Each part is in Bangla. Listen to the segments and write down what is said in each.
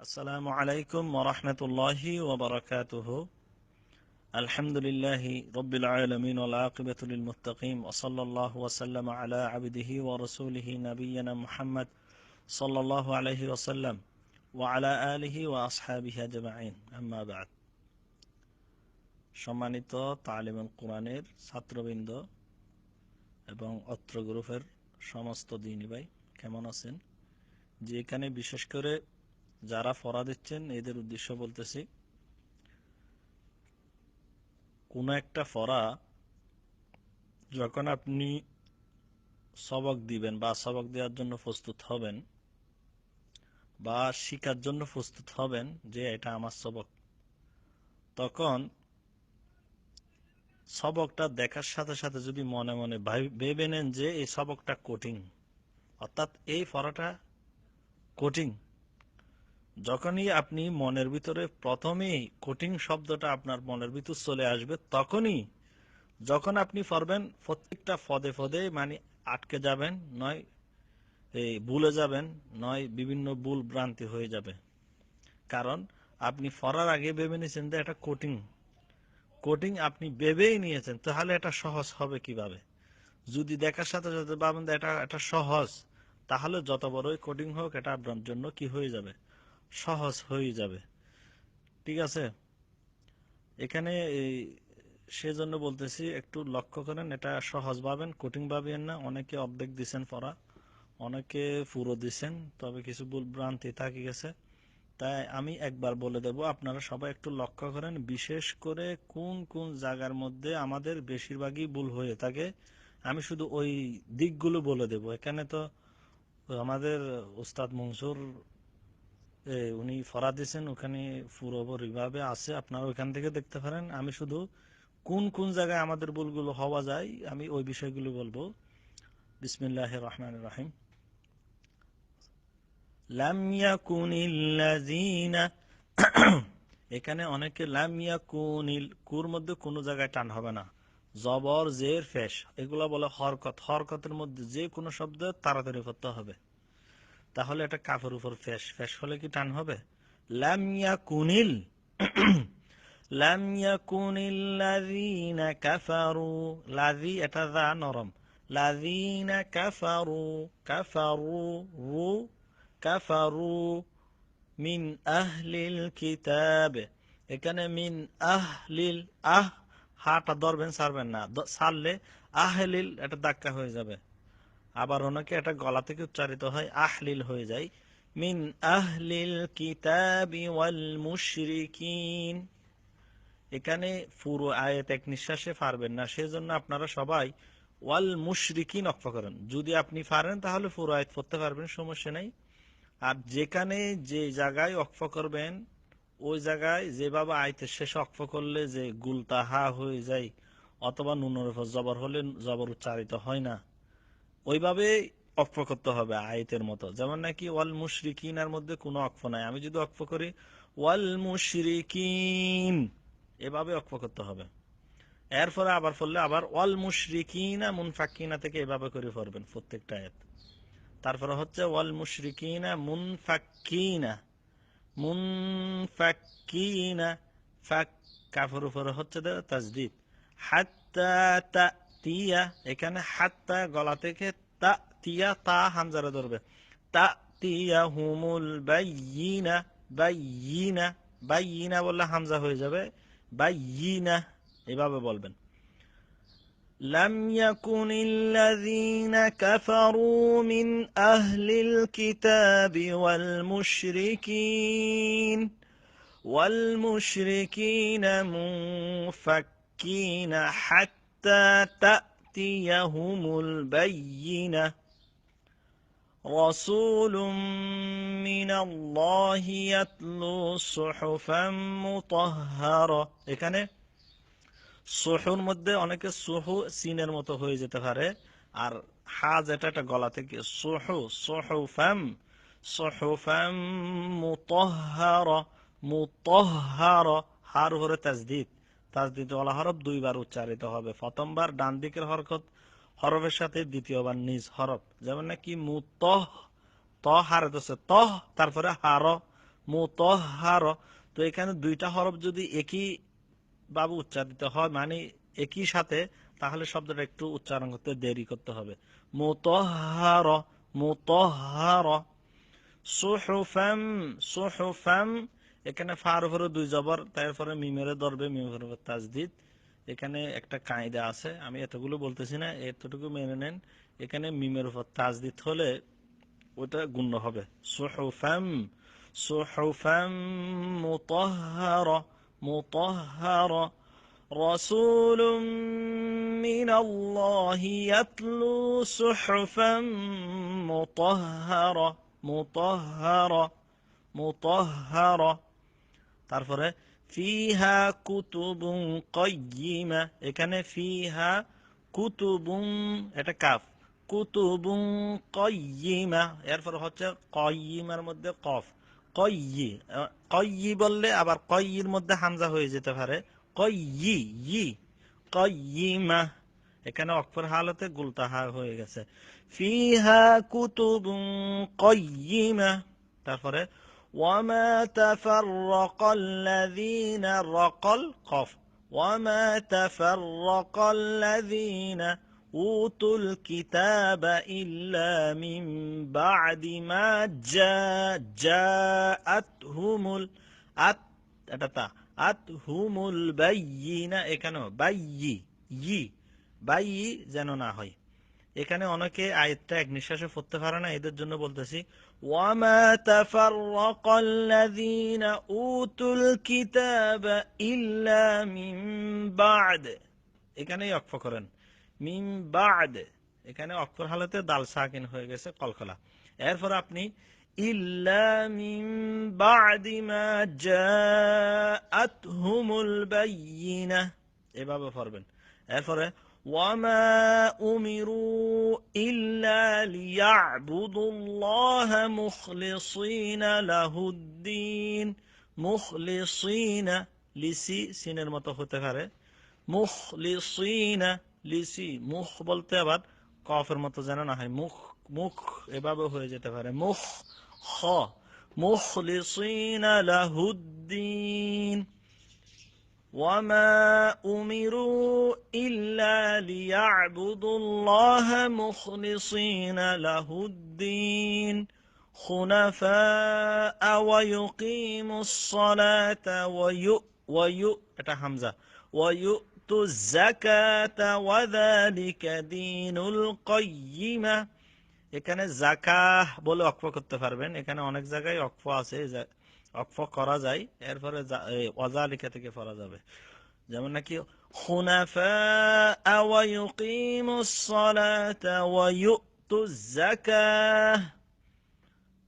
আসসালামু আলাইকুম ওয়া রাহমাতুল্লাহি ওয়া বারাকাতুহু। আলহামদুলিল্লাহি রাব্বিল আলামিন ওয়াল আকিবাতু লিল মুত্তাকিন ওয়া সাল্লাল্লাহু ওয়া সাল্লামা আলা আবদিহি ওয়া রাসূলিহি নাবিয়িনা মুহাম্মদ সাল্লাল্লাহু আলাইহি ওয়া সাল্লাম ওয়া আলা আলিহি ওয়া আসহাবিহি আজমাইন। আম্মা বা'দ। সম্মানিত তালিমুল কোরআনের ছাত্রবৃন্দ এবং অত্র গ্রুপের সমস্ত দ্বীনী ভাই, কেমন আছেন? যে এখানে বিশেষ করে যারা পড়া দিচ্ছেন এদের উদ্দেশ্য বলতেছি, কোনো একটা পড়া যখন আপনি সবক দিবেন বা সবক দেওয়ার জন্য প্রস্তুত হবেন বা শিখার জন্য প্রস্তুত হবেন যে এটা আমার সবক, তখন সবকটা দেখার সাথে সাথে যদি মনে মনে ভেবে নেন যে এই সবকটা কঠিন, অর্থাৎ এই পড়াটা কঠিন, যখনই আপনি মনের ভিতরে প্রথমেই কঠিন শব্দটা আপনার মনের ভিতর চলে আসবে, তখনই যখন আপনি পড়বেন প্রত্যেকটা পদে পদে মানে আটকে যাবেন, নয় এই ভুলে যাবেন, নয় বিভিন্ন ভুল ভ্রান্তি হয়ে যাবে। কারণ আপনি পড়ার আগে ভেবে নিয়েছেন যে এটা কঠিন, কঠিন আপনি ভেবেই নিয়েছেন, তাহলে এটা সহজ হবে কিভাবে? যদি দেখার সাথে সাথে ভাবেন যে এটা এটা সহজ, তাহলে যত বড়ই কঠিন হোক এটা আপনার জন্য কি হয়ে যাবে? সহজ হয়ে যাবে। ঠিক আছে? এখানে সেজন্য বলতেছি একটু লক্ষ্য করেন, এটা সহজ ভাবেন, কঠিন ভাবেন না। অনেকে অর্ধেক দিছেন পড়া, অনেকে পুরো দিছেন, তবে কিছু ভুল ভ্রান্তি থাকে গেছে। তাই আমি একবার বলে দেব, আপনারা সবাই একটু লক্ষ্য করেন, বিশেষ করে কোন কোন জায়গার মধ্যে আমাদের বেশিরভাগই ভুল হয়ে থাকে। আমি শুধু ওই দিকগুলো বলে দেব। এখানে তো আমাদের উস্তাদ মনসুর উনি ফরা দিয়েছেন, ওখানে পুরোপুরিভাবে আছে, আপনারা ওইখান থেকে দেখতে পারেন। আমি শুধু কোন কোন জায়গায় আমাদের ভুলগুলো হওয়া যায় আমি ওই বিষয়গুলো বলবো। বিসমিল্লাহির রহমানির রহিম। লাম ইয়াকুনিল্লাযীনা, এখানে অনেকে লাম ইয়াকুনিল, কুর মধ্যে কোনো জায়গায় টান হবে না, জবর জের ফেশ এগুলা বলে হরকত, হরকতের মধ্যে যে কোনো শব্দ তাড়াতাড়ি করতে হবে, তাহলে এটা কাফের উপর ফেশ, ফেশ হলে কি টান হবে? লাম ইয়াকুনিল, লাম ইয়াকুনিল্লাযীনা কাফারু, লাযী এটা যা নরম, লাযীনা কাফারু, কাফারু রু, কাফারু মিন আহলিল কিতাব, এখানে মিন আহলিল, হাটা ধরবেন, ছাড়বেন না, ছাড়লে আহলিল এটা ধাক্কা হয়ে যাবে। আবার অনেকে এটা গলা থেকে উচ্চারিত হয় আহলিল হয়ে যায়। মিন আহলিল কিতাবি ওয়াল মুশরিকিন, এখানে পুরো আয়াত এক নিঃশ্বাসে পারবেন না, সেজন্য আপনারা সবাই ওয়াল মুশরিকিন অক্ষ করেন। যদি আপনি পারেন তাহলে পুরো আয়াত পড়তে পারবেন, সমস্যা নেই। আর যেখানে যে জায়গায় অক্ষ করবেন ওই জায়গায় যেভাবে আয়াতের শেষে অক্ষ করলে যে গুলতাহা হয়ে যায়, অথবা নুনের উপর জবর হলে জবর উচ্চারিত হয় না, ওইভাবে অক্ষ করতে হবে আয়াতের মতো। যেমন নাকি ওয়াল মুশরিকিনের মধ্যে কোনো অক্ষ নাই, আমি যদি অক্ষ করি ওয়াল মুশরিকিন, এভাবে অক্ষ করতে হবে। এরপরে আবার পড়লে আবার ওয়াল মুশরিকিনা মুনফাক্কিনা থেকে এভাবে করে পড়বেন প্রত্যেকটা আয়াত। তারপরে হচ্ছে ওয়াল মুশরিকিনা মুনফাক্কিনা, মুনফাক্কিনা, ফাক কাফের উপরে হচ্ছে তাজদীদ। হাত্তা তাতিয়া, এখানে হাত্তা গলা থেকে তাতিয়া, তা হামজারে ধরবে, তাতিয়া হুমুল বাইয়িনা, বাইয়িনা, বাইয়িনা বললে হামজা হয়ে যাবে, বাইয়িনা এভাবে বলবেন। لم يكن الذين كفروا من أهل الكتاب والمشركين منفكين حتى تأتيهم البينة رسول من الله يتلو صحفا مطهرة, এখানে সুহুর মধ্যে অনেকে সুহু সিনের মতো হয়ে যেতে পারে, আর হা যেটা এটা গলা থেকে সুহু, সুহুফাম, সুহুফাম মুতাহহারা, মুতাহহারা, হার উপরে তাজদীদ, তাজদীদ ওয়ালা হরফ দুইবার উচ্চারিত হবে, প্রথমবার ডান দিকের হরফের সাথে, দ্বিতীয়বার নিজ হরফ। যেমন নাকি মুতহ, ত হারে দছে তহ, তারপরে হার, মুতাহহার। তো এখানে দুইটা হরফ যদি একই ভাবে উচ্চারিত হয় মানে একই সাথে, তাহলে শব্দটা একটু উচ্চারণ করতে দেরি করতে হবে। মুতাহহার, মুতাহহার। সুহুফাম, সুহুফাম। এখানে ফার উপরে দুই জবর, তারপরে মিমের ধরবে, মিমের উপর তাজদিদ। এখানে একটা কায়দা আছে, আমি এতগুলো বলতেছি না, এতটুকু মেনে নেন। এখানে মিমের উপর তাজদিদ হলে ওটা গুণ্য হবে। সুহুফাম, সুহুফাম মুতাহহারা, মুতাহহারা। রাসূলুম মিনাল্লাহি ইয়াতলু সুহুফাম মুতাহহারা, মুতাহহারা, মুতাহহারা। তারপরে ফিহা কুতুবুন কাইয়্যিমা। এখানে ফিহা কুতুবুন, এটা কাফ, কুতুবুন কাইয়্যিমা। এরপর হচ্ছে কাইয়্যিমার মধ্যে কফ, কাইয়্যি। কাইয়্যি বললে আবার কাইয়্যির মধ্যে হামজা হয়ে যেতে পারে, কাইয়্যি, ই, কাইয়্যিমা। এখানে অক্ষর হালতে গুলতাহা হয়ে গেছে। ফিহা কুতুবুন কাইয়্যিমা। তারপরে وما تفرق الذين رقل قف وما تفرق الذين أوتوا الكتاب إلا من بعد ما جاءتهم أتهم البينة। এখানে বাইয়ি, ই, বাইয়ি যেন না হয়। এখানে অনেকে আয়াতটা এক নিঃশ্বাসে পড়তে পারে না, এদের জন্য বলতেছি ওয়ামা তাফাররাকাল্লাযীনা উতুল কিতাবা ইল্লা মিন বা'দ। এখানেই ওয়াকফ করেন, মিন বা'দ। এখানে অক্ষর হালতে দাল সাকিন হয়ে গেছে, কলকলা। এরপর আপনি ইল্লা মিন বা'দি মা জাআতহুমুল বায়িনা এভাবে পড়বেন। এরপরে وما أمروا إلا ليعبدوا الله مخلصين له الدين। مخلصين লিসি সিনের মতো হতে পারে, মুখলিসিনা লিসি, মুখ বলতে আবার কফের মতো যেন না হয়, মুখ, মুখ এভাবে হয়ে যেতে পারে, মুখ, খ, মুখলিসিনা লাহুদ্দিন। وما أمروا إلا ليعبدوا الله مخلصين له الدين خنفاء ويقيموا الصلاة এটা হামজা, ويؤتوا الزكاة وذلك دين القيمة। এখানে জাকাহ বলে অক্ফ করতে পারবেন, এখানে অনেক জায়গায় অক্ফ আছে, অক্ফ করা যায়, এরপরে ওয়াজালিকা থেকে পড়া যাবে। যেমন নাকি খুনাফা ওয়া ইউকিমুস সালাতা ওয়া ইউতুজ যাকাহ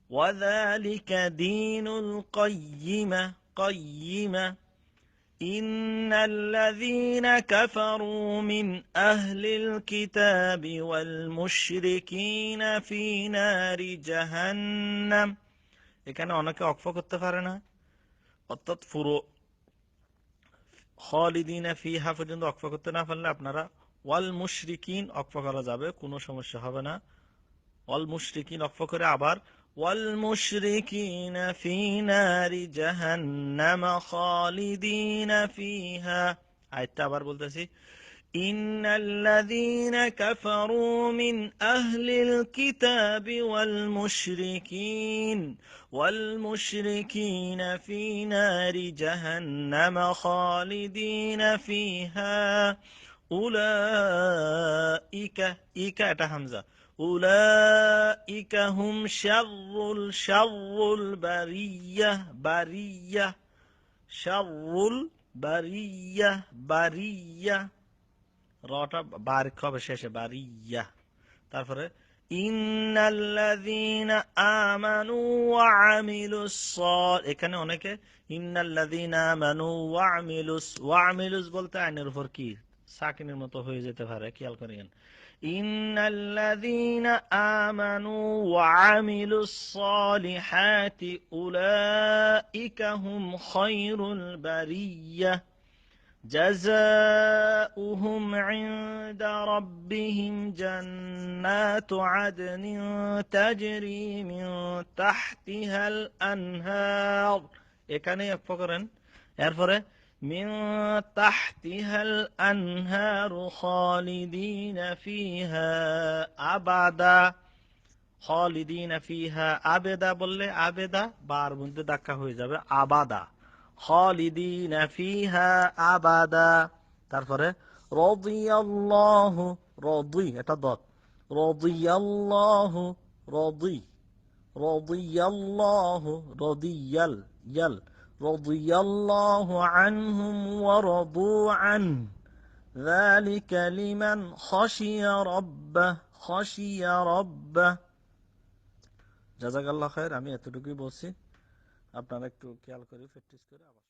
ওয়া যালিকা দীনুল কাইয়্যিমা, কাইয়্যিমা। ইন্নাল্লাযীনা কাফারু মিন আহলিল কিতাবি ওয়াল মুশরিকিনা ফী নারি জাহান্নাম। এখানে অনেকে অক্ফ করতে পারে না, অর্থাৎ পুরো খালিদিনা ফিহা পর্যন্ত অক্ফ করতে না পারলে আপনারা ওয়াল মুশরিকিন অক্ফ করা যাবে, কোনো সমস্যা হবে না। ওয়াল মুশরিকিন অক্ফ করে আবার ওয়াল মুশরিকিনা ফি নারি জাহান্নাম খালিদিনা ফিহা। আয়াতটা আবার বলতেছি, ইন্নাল্লাযীনা কাফারু মিন আহলিল কিতাবি ওয়াল মুশরিকিনা ফি নারি জাহান্নাম খালিদিনা ফিহা উলাইকা, ইকা এটা হামজা, উলাইকা হুম শাররুল বারিয়াহ, বারিয়াহ, শাররুল বারিয়াহ, বারিয়াহ, রটা বারিক হবে শেষে, বারিয়াহ। তারপরে ইন্নাল্লাযীনা আমানু ওয়া আমিলুস সালিহাত। এখানে অনেকে ইন্নাল্লাযীনা আমানু ওয়া আমিলুস বলতে আইনের উপর কি সাকিনের মতো হয়ে যেতে পারে, খেয়াল করেন। ইন্নাল্লাযীনা আমানু ওয়া আমিলুস সালিহাতি উলাইকা হুম খায়রুল বারিয়াহ। جزاؤهم عند ربهم جنات عدن تجري من تحتها الأنهار এখানে লক্ষ্য করেন এরপরে من تحتها الأنهار خالدين فيها أبدا খালিদিনা ফিহা আবেদা বললে আবেদা বার মধ্যে ধাক্কা হয়ে যাবে আবাদা খালিদিনা ফিহা আবাদা তারপরে রাদিয়াল্লাহু রাদি এটা দত রাদিয়াল্লাহু রাদি রাদিয়াল্লাহু রাদিয়াল ইয়াল রাদিয়াল্লাহু আনহুম ওয়া রাদু আন ذلك لمن خشي ربه خشي ربه জাযাকাল্লাহ খায়ের আমি এতটুকুই বলছি আপনারা একটু খেয়াল করে প্র্যাকটিস করে আবার